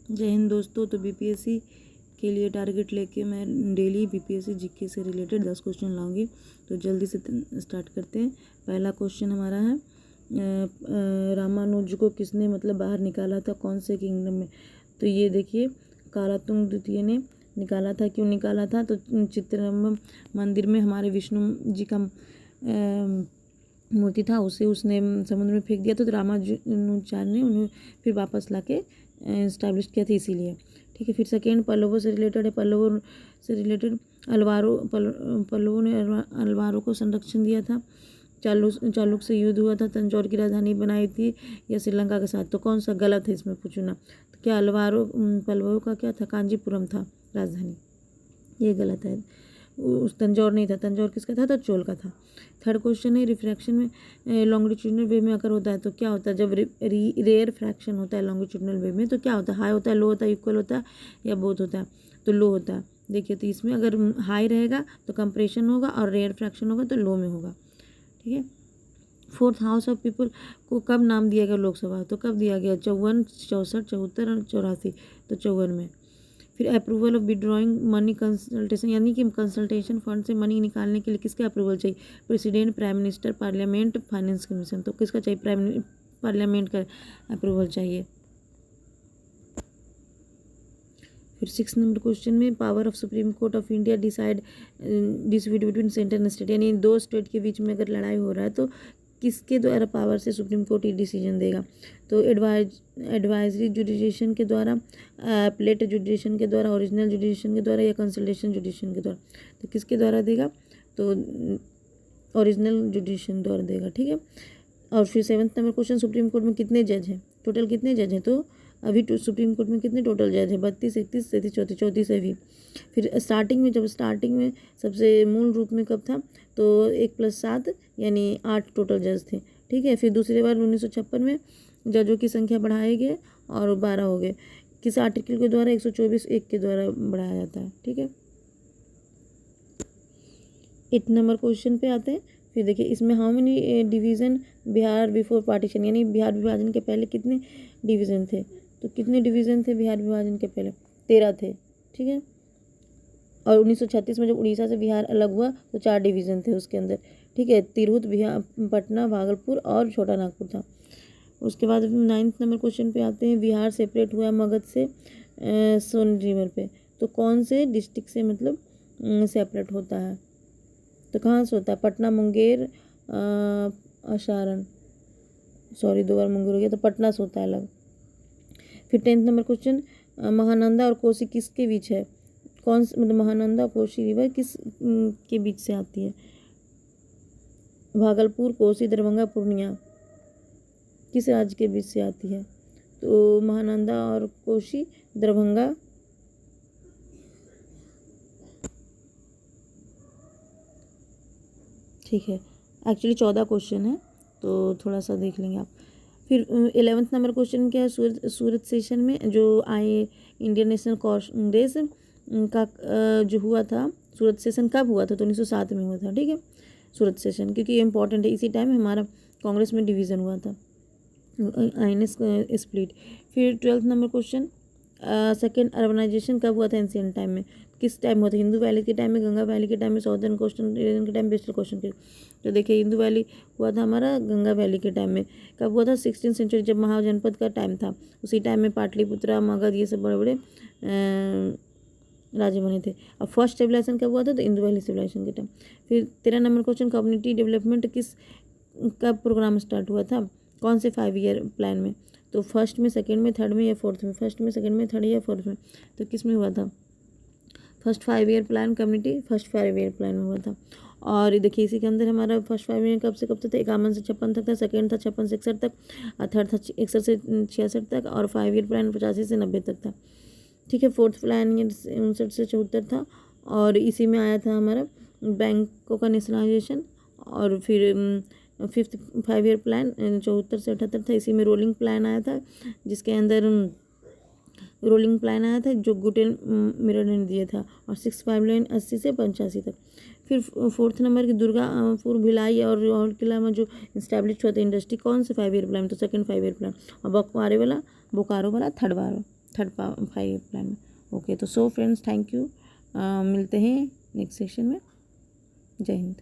जय हिंद दोस्तों। तो बीपीएससी के लिए टारगेट लेके मैं डेली बीपीएससी जीके से रिलेटेड 10 क्वेश्चन लाऊंगी। तो जल्दी से स्टार्ट करते हैं। पहला क्वेश्चन हमारा है रामानुज को किसने मतलब बाहर निकाला था, कौन से किंगडम में। तो ये देखिए कालातुंग द्वितीय ने निकाला था। क्यों निकाला था? तो चित्रम्बम मंदिर में हमारे विष्णु जी का मूर्ति था, उसे उसने समुद्र में फेंक दिया था। तो रामानुजाचार्य ने उन्हें फिर वापस लाके इस्टेब्लिश किया था, इसीलिए। ठीक है। फिर सेकेंड पल्लवों से रिलेटेड है। पल्लवों से रिलेटेड पल्लवों ने अलवारों को संरक्षण दिया था। चालुक से युद्ध हुआ था। तंजौर की राजधानी बनाई थी या श्रीलंका के साथ। तो कौन सा गलत है इसमें पूछना। तो क्या पल्लवों का क्या था? कांजीपुरम था राजधानी, ये गलत है। उस तंजौर नहीं था। तंजौर किसका था? तो चोल का था। थर्ड क्वेश्चन है रिफ्रैक्शन में लॉन्गिट्यूडनल वेव में अगर होता है तो क्या होता है? जब रेयर फ्रैक्शन होता है लॉन्गिट्यूडनल वेव में तो क्या होता है? हाई होता है, लो होता है, इक्वल होता है या बोथ होता है? तो लो होता है। देखिए तो इसमें अगर हाई रहेगा तो कंप्रेशन होगा और रेयर फ्रैक्शन होगा तो लो में होगा। ठीक है। फोर्थ हाउस ऑफ पीपल को कब नाम दिया गया लोकसभा? तो कब दिया गया? 54, 64, 74 और 84। तो 54 में। फिर approval of withdrawing money consultation, यानी कि कंसल्टेशन फंड से मनी निकालने के लिए किसके अप्रूवल चाहिए? President, prime minister, parliament, finance commission. तो किसका चाहिए? पार्लियामेंट का अप्रूवल चाहिए। फिर 6 नंबर क्वेश्चन में power of supreme court of India decide dispute between centre and state, यानी दो स्टेट के बीच में अगर लड़ाई हो रहा है तो किसके द्वारा पावर से सुप्रीम कोर्ट ये डिसीजन देगा? तो एडवाइजरी जुडिशन के द्वारा, एपलेट जुडिशन के द्वारा, ओरिजिनल जुडिशन के द्वारा या कंसल्टेशन जुडिशन के द्वारा। तो किसके द्वारा देगा? तो ओरिजिनल जुडिशन द्वारा देगा। ठीक है। और फिर 7th number question, supreme court में कितने जज हैं? टोटल कितने जज हैं? तो अभी सुप्रीम कोर्ट में कितने टोटल जज हैं? 32, 31, 33, 34, 34 अभी। फिर स्टार्टिंग में सबसे मूल रूप में कब था? तो 1+7 यानी 8 टोटल जज थे। ठीक है। फिर दूसरी बार 1956 में जजों की संख्या बढ़ाए गए और 12 हो गए। किस आर्टिकल के द्वारा? 124(1) के द्वारा बढ़ाया जाता है। ठीक है। 8 नंबर क्वेश्चन पे आते हैं। फिर देखिए इसमें how many division Bihar before partition, यानी बिहार विभाजन के पहले कितने डिवीज़न थे? तो कितने डिवीज़न थे बिहार विभाजन के पहले? 13 थे। ठीक है। और 1936 में जब उड़ीसा से बिहार अलग हुआ तो 4 डिवीज़न थे उसके अंदर। ठीक है। तिरहुत, बिहार, पटना, भागलपुर और छोटा नागपुर था। उसके बाद 9th नंबर क्वेश्चन पे आते हैं। बिहार सेपरेट हुआ मगध से सोन रिवर पे, तो कौन से डिस्ट्रिक्ट से मतलब सेपरेट होता है? तो कहाँ से होता है? पटना, मुंगेर, सारण, सॉरी 2 बार मुंगेर हो गया, तो पटना से होता है अलग। फिर 10th नंबर क्वेश्चन, महानंदा और कोसी किसके बीच है? कौन से मतलब महानंदा और कोसी रिवर किस के बीच से आती है? भागलपुर, कोसी, दरभंगा, पूर्णिया, किस राज्य के बीच से आती है? तो महानंदा और कोसी दरभंगा, ठीक है। एक्चुअली 14 क्वेश्चन है तो थोड़ा सा देख लेंगे आप। फिर 11th नंबर क्वेश्चन क्या है? सूरत सेशन में जो आए इंडियन नेशनल कांग्रेस का जो हुआ था, सूरत सेशन कब हुआ था? तो 1907 में हुआ था। ठीक है। सूरत सेशन, क्योंकि ये इंपॉर्टेंट है, इसी टाइम हमारा कांग्रेस में डिवीज़न हुआ था, आईएनएस स्प्लिट। फिर 12th number question, second urbanisation कब हुआ था एंशिएंट टाइम में? किस टाइम हुआ था? हिंदू वैली के टाइम में, गंगा वैली के टाइम में, साउदर्न कोस्टल रीजन के टाइम, वेस्टर्न कोस्टल के। तो देखिए हिंदू वैली हुआ था हमारा गंगा वैली के टाइम में। कब हुआ था? 16th सेंचुरी, जब महाजनपद का टाइम था, उसी टाइम में पाटलिपुत्रा, मगध, ये सब बड़े बड़े राज्य बने थे। अब फर्स्ट सिविलाइजेशन कब हुआ था? तो इंदु वैली सिविलाइजेशन के टाइम। फिर 13 नंबर क्वेश्चन, कम्युनिटी डेवलपमेंट कब प्रोग्राम स्टार्ट हुआ था? कौन से 5 ईयर प्लान में? तो फर्स्ट में, सेकंड में, थर्ड में या फोर्थ में? फर्स्ट में, सेकंड में, थर्ड या फोर्थ में? तो किस में हुआ था? First 5 year plan, community first 5 year plan में हुआ था। और देखिए इसी के अंदर हमारा फर्स्ट 5 ईयर कब से कब तक था? 51 से 56 तक था, सेकंड था 56 से 61 तक, और थर्ड था 61 से 66 तक, और 5 ईयर प्लान 85 से 90 तक था। ठीक है। फोर्थ प्लान 59 से 74 था, और इसी में आया था हमारा बैंकों का नेशनलाइजेशन। और फिर फिफ्थ 5 ईयर प्लान 74 से 78 था, इसी में रोलिंग प्लान आया था, जिसके अंदर रोलिंग प्लान आया था जो गुटेन मिरर ने दिया था। और 6 पाइपलाइन 80 से 85 तक। फिर 4th नंबर की दुर्गापुर, भिलाई और लाहौर किला में जो इस्टेब्लिश हुआ था इंडस्ट्री, कौन से 5 ईयर प्लान? तो सेकंड 5 ईयर प्लान। और बोकारो वाला थर्ड बार थर्ड 5 प्लान में। ओके, तो सो फ्रेंड्स, थैंक यू। मिलते हैं नेक्स्ट सेशन में। जय हिंद।